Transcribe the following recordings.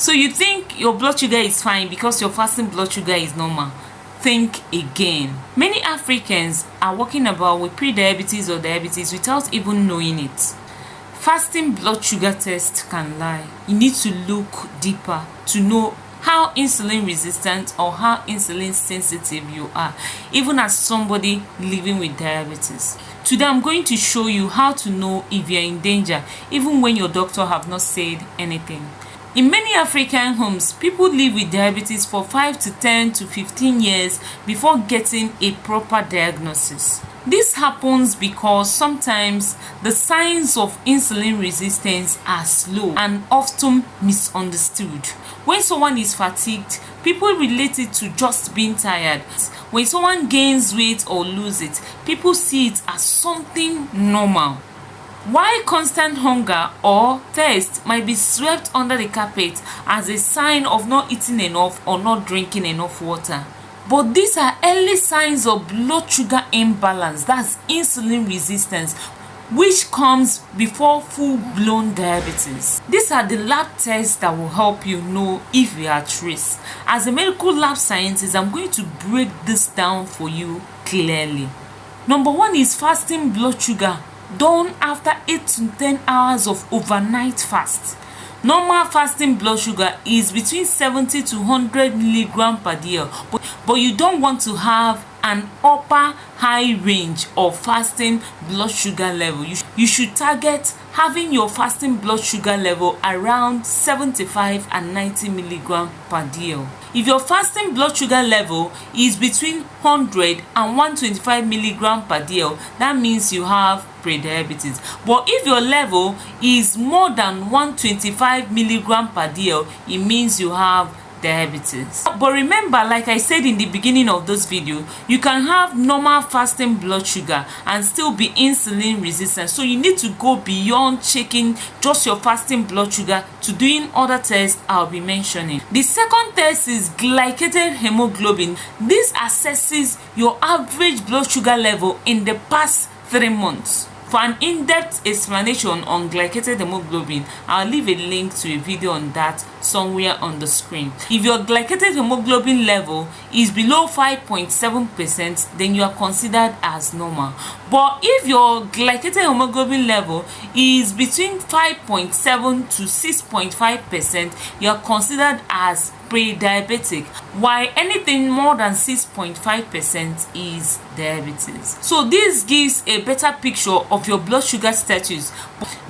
So you think your blood sugar is fine because your fasting blood sugar is normal? Think again. Many Africans are walking about with prediabetes or diabetes without even knowing it. Fasting blood sugar test can lie. You need to look deeper to know how insulin resistant or how insulin sensitive you are, even as somebody living with diabetes. Today I'm going to show you how to know if you're in danger even when your doctor have not said anything. In many African homes, people live with diabetes for 5 to 10 to 15 years before getting a proper diagnosis. This happens because sometimes the signs of insulin resistance are slow and often misunderstood. When someone is fatigued, people relate it to just being tired. When someone gains weight or loses it, people see it as something normal. While constant hunger or thirst might be swept under the carpet as a sign of not eating enough or not drinking enough water. But these are early signs of blood sugar imbalance, that's insulin resistance, which comes before full-blown diabetes. These are the lab tests that will help you know if you are at risk. As a medical lab scientist, I'm going to break this down for you clearly. Number one is fasting blood sugar done after 8 to 10 hours of overnight fast. Normal fasting blood sugar is between 70 to 100 milligram per day, but you don't want to have an upper high range of fasting blood sugar level. You should target having your fasting blood sugar level around 75 and 90 milligram per day. If your fasting blood sugar level is between 100 and 125 milligram per day, that means you have prediabetes. But if your level is more than 125 milligram per day, it means you have diabetes. But remember, like I said in the beginning of this video, you can have normal fasting blood sugar and still be insulin resistant. So you need to go beyond checking just your fasting blood sugar to doing other tests I'll be mentioning. The second test is glycated hemoglobin. This assesses your average blood sugar level in the past 3 months. For an in-depth explanation on glycated hemoglobin, I'll leave a link to a video on that somewhere on the screen. If your glycated hemoglobin level is below 5.7%, then you are considered as normal. But if your glycated hemoglobin level is between 5.7 to 6.5%, you are considered as pre-diabetic, while anything more than 6.5% is diabetes. So this gives a better picture of your blood sugar status,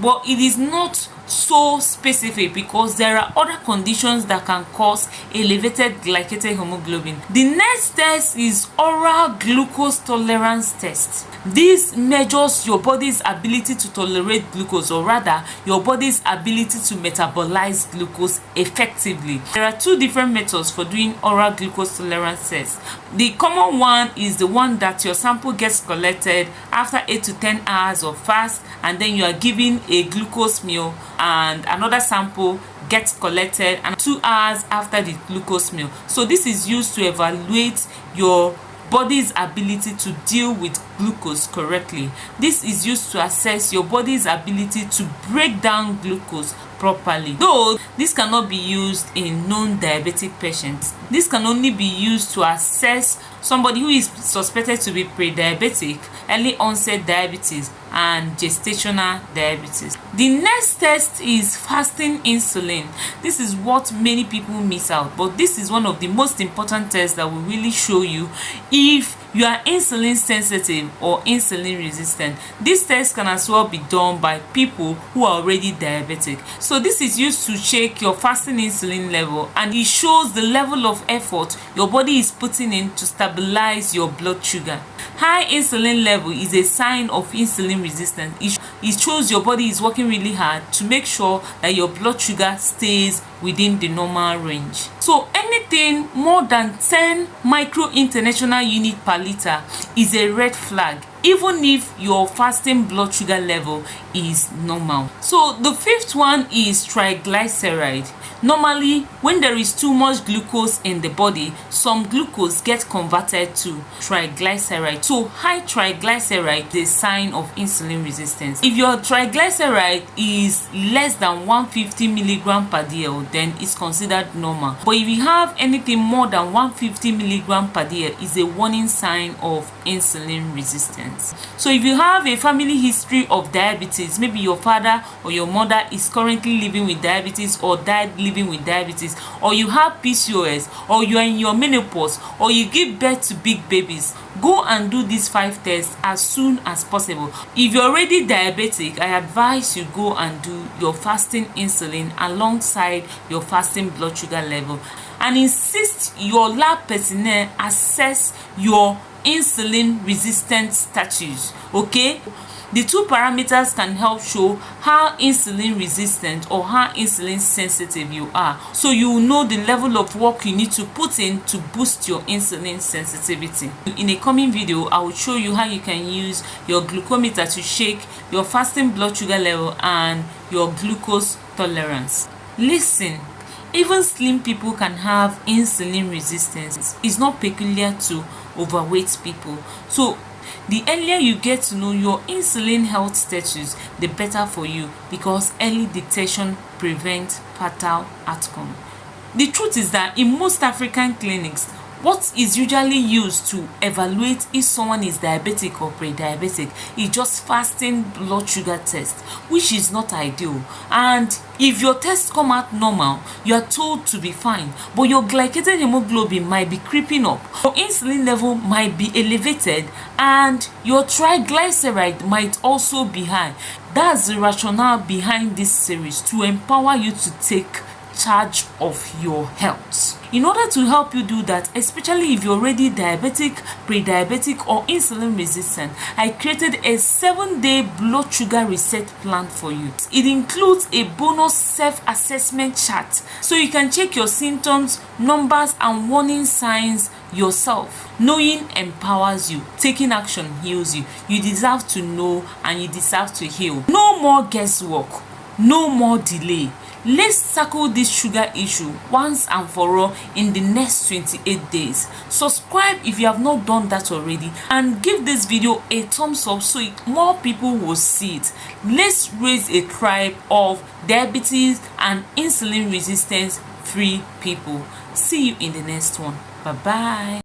but it is not so specific because there are other conditions that can cause elevated glycated hemoglobin. The next test is oral glucose tolerance test. This measures your body's ability to tolerate glucose, or rather your body's ability to metabolize glucose effectively. There are 2 different methods for doing oral glucose tolerance test. The common one is the one that your sample gets collected after 8 to 10 hours of fast, and then you are given a glucose meal, and another sample gets collected and 2 hours after the glucose meal. So this is used to evaluate your body's ability to deal with glucose correctly. This is used to assess your body's ability to break down glucose properly. Though this cannot be used in non-diabetic patients, this can only be used to assess somebody who is suspected to be pre-diabetic, early onset diabetes, and gestational diabetes. The next test is fasting insulin. This is what many people miss out, but this is one of the most important tests that will really show you if you are insulin sensitive or insulin resistant. This test can as well be done by people who are already diabetic. So this is used to check your fasting insulin level, and it shows the level of effort your body is putting in to stabilize your blood sugar. High insulin level is a sign of insulin resistance. It shows your body is working really hard to make sure that your blood sugar stays within the normal range. So anything more than 10 micro international unit per liter is a red flag. even if your fasting blood sugar level is normal. So the fifth one is triglyceride. Normally, when there is too much glucose in the body, some glucose gets converted to triglyceride. So high triglyceride is a sign of insulin resistance. If your triglyceride is less than 150 milligram per dl, then it's considered normal. But if you have anything more than 150 milligram per dl, is a warning sign of insulin resistance. So if you have a family history of diabetes, maybe your father or your mother is currently living with diabetes or died living with diabetes, or you have PCOS, or you are in your menopause, or you give birth to big babies, go and do these 5 tests as soon as possible. If you're already diabetic, I advise you go and do your fasting insulin alongside your fasting blood sugar level, and insist your lab personnel assess your insulin resistant status. Okay, the two parameters can help show how insulin resistant or how insulin sensitive you are, so you will know the level of work you need to put in to boost your insulin sensitivity. In a coming video, I will show you how you can use your glucometer to shake your fasting blood sugar level and your glucose tolerance. Listen, even slim people can have insulin resistance. It's not peculiar to overweight people. So the earlier you get to know your insulin health status, the better for you, because early detection prevents fatal outcome. The truth is that in most African clinics, what is usually used to evaluate if someone is diabetic or pre-diabetic is just fasting blood sugar test, which is not ideal. And if your tests come out normal, you are told to be fine, but your glycated hemoglobin might be creeping up, your insulin level might be elevated, and your triglyceride might also be high. That's the rationale behind this series, to empower you to take charge of your health. In order to help you do that, especially if you're already diabetic, pre-diabetic, or insulin resistant, I created a 7-day blood sugar reset plan for you. It includes a bonus self-assessment chart, so you can check your symptoms, numbers, and warning signs yourself. Knowing empowers you. Taking action heals you. You deserve to know, and you deserve to heal. No more guesswork. No more delay. Let's tackle this sugar issue once and for all in the next 28 days. Subscribe if you have not done that already, and give this video a thumbs up so more people will see it. Let's raise a tribe of diabetes and insulin resistance free people. See you in the next one. Bye bye.